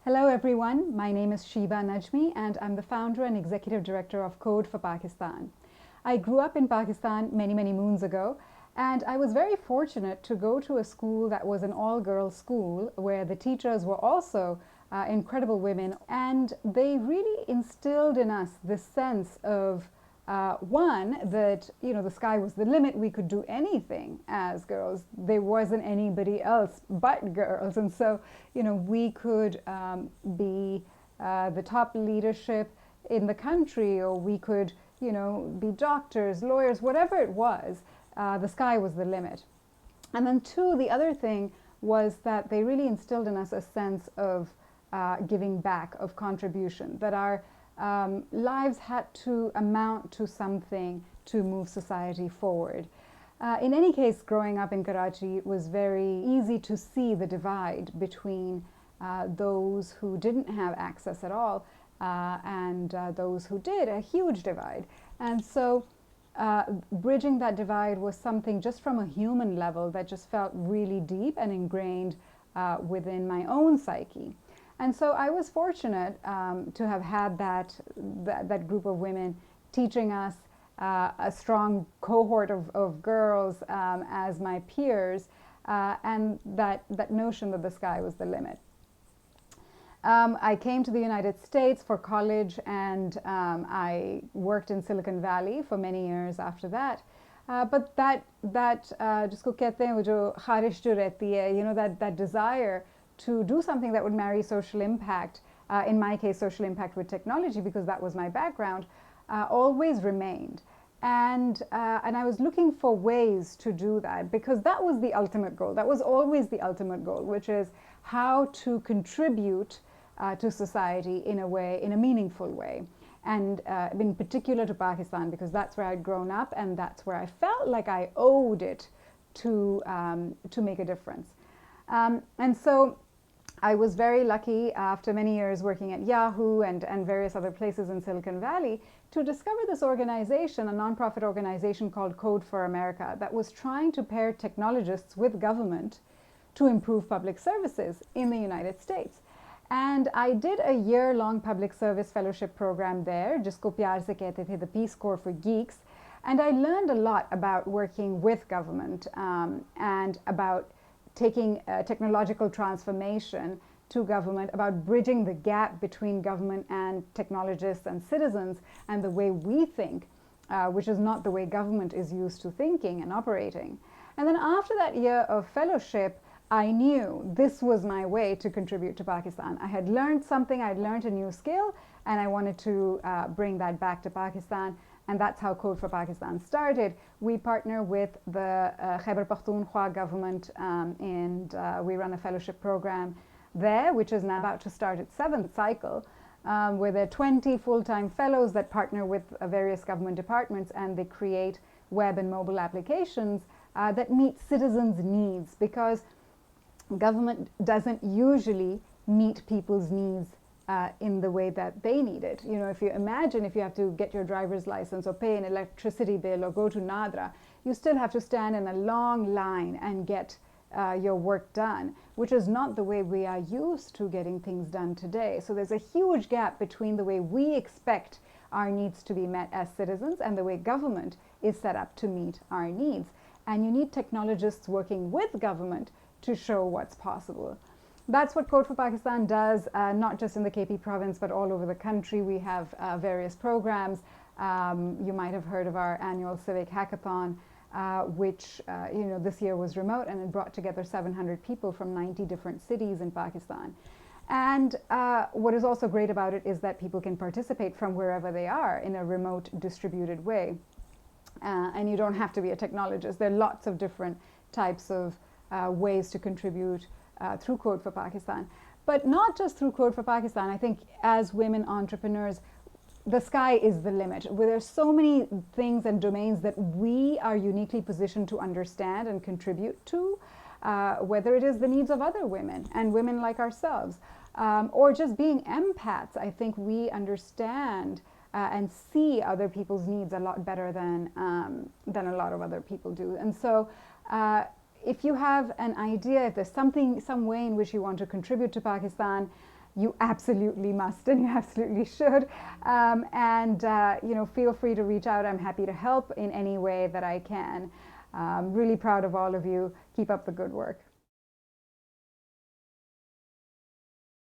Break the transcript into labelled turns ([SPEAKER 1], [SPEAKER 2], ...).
[SPEAKER 1] Hello everyone, my name is Sheba Najmi and I'm the founder and executive director of Code for Pakistan. I grew up in Pakistan many moons ago, and I was very fortunate to go to a school that was an all-girls school where the teachers were also incredible women, and they really instilled in us this sense of one, that the sky was the limit. We could do anything as girls. There wasn't anybody else but girls, and so we could be the top leadership in the country, or we could be doctors, lawyers, whatever it was. The sky was the limit. And then two, the other thing was that they really instilled in us a sense of giving back, of contribution, that our lives had to amount to something to move society forward. In any case, growing up in Karachi, it was very easy to see the divide between those who didn't have access at all and those who did, a huge divide. And so bridging that divide was something just from a human level that just felt really deep and ingrained within my own psyche. And so I was fortunate to have had that group of women teaching us, a strong cohort of girls as my peers, and that notion that the sky was the limit. I came to the United States for college, and I worked in Silicon Valley for many years after that. But that जिसको कहते हैं वो जो ख़्वाहिश जो रहती है, that desire to do something that would marry social impact, in my case social impact with technology, because that was my background, always remained. And I was looking for ways to do that, because that was the ultimate goal. That was always the ultimate goal, which is how to contribute to society in a meaningful way. And in particular to Pakistan, because that's where I'd grown up and that's where I felt like I owed it to make a difference. And so I was very lucky, after many years working at Yahoo and various other places in Silicon Valley, to discover this organization, a nonprofit organization called Code for America, that was trying to pair technologists with government to improve public services in the United States. And I did a year-long public service fellowship program there, jisko pyar se kehte the Peace Corps for Geeks. And I learned a lot about working with government and about taking technological transformation to government, about bridging the gap between government and technologists and citizens, and the way we think, which is not the way government is used to thinking and operating. And then after that year of fellowship, I knew this was my way to contribute to Pakistan. I had learned something, I'd learned a new skill, and I wanted to bring that back to Pakistan. And that's how Code for Pakistan started. We partner with the Khyber Pakhtunkhwa government, and we run a fellowship program there, which is now about to start its 7th cycle, where there are 20 full-time fellows that partner with various government departments, and they create web and mobile applications that meet citizens' needs, because government doesn't usually meet people's needs in the way that they need it. If you imagine, if you have to get your driver's license or pay an electricity bill or go to Nadra, you still have to stand in a long line and get your work done, which is not the way we are used to getting things done today. So there's a huge gap between the way we expect our needs to be met as citizens and the way government is set up to meet our needs. And you need technologists working with government to show what's possible. That's what Code for Pakistan does, not just in the KP province, but all over the country. We have various programs. You might have heard of our annual civic hackathon, which this year was remote, and it brought together 700 people from 90 different cities in Pakistan. And what is also great about it is that people can participate from wherever they are in a remote, distributed way. And you don't have to be a technologist. There are lots of different types of ways to contribute through Code for Pakistan. But not just through Code for Pakistan. I think as women entrepreneurs, the sky is the limit. There are so many things and domains that we are uniquely positioned to understand and contribute to, whether it is the needs of other women and women like ourselves, or just being empaths. I think we understand and see other people's needs a lot better than a lot of other people do. And so if you have an idea, if there's some way in which you want to contribute to Pakistan, you absolutely must and you absolutely should. Feel free to reach out. I'm happy to help in any way that I can. Really proud of all of you. Keep up the good work.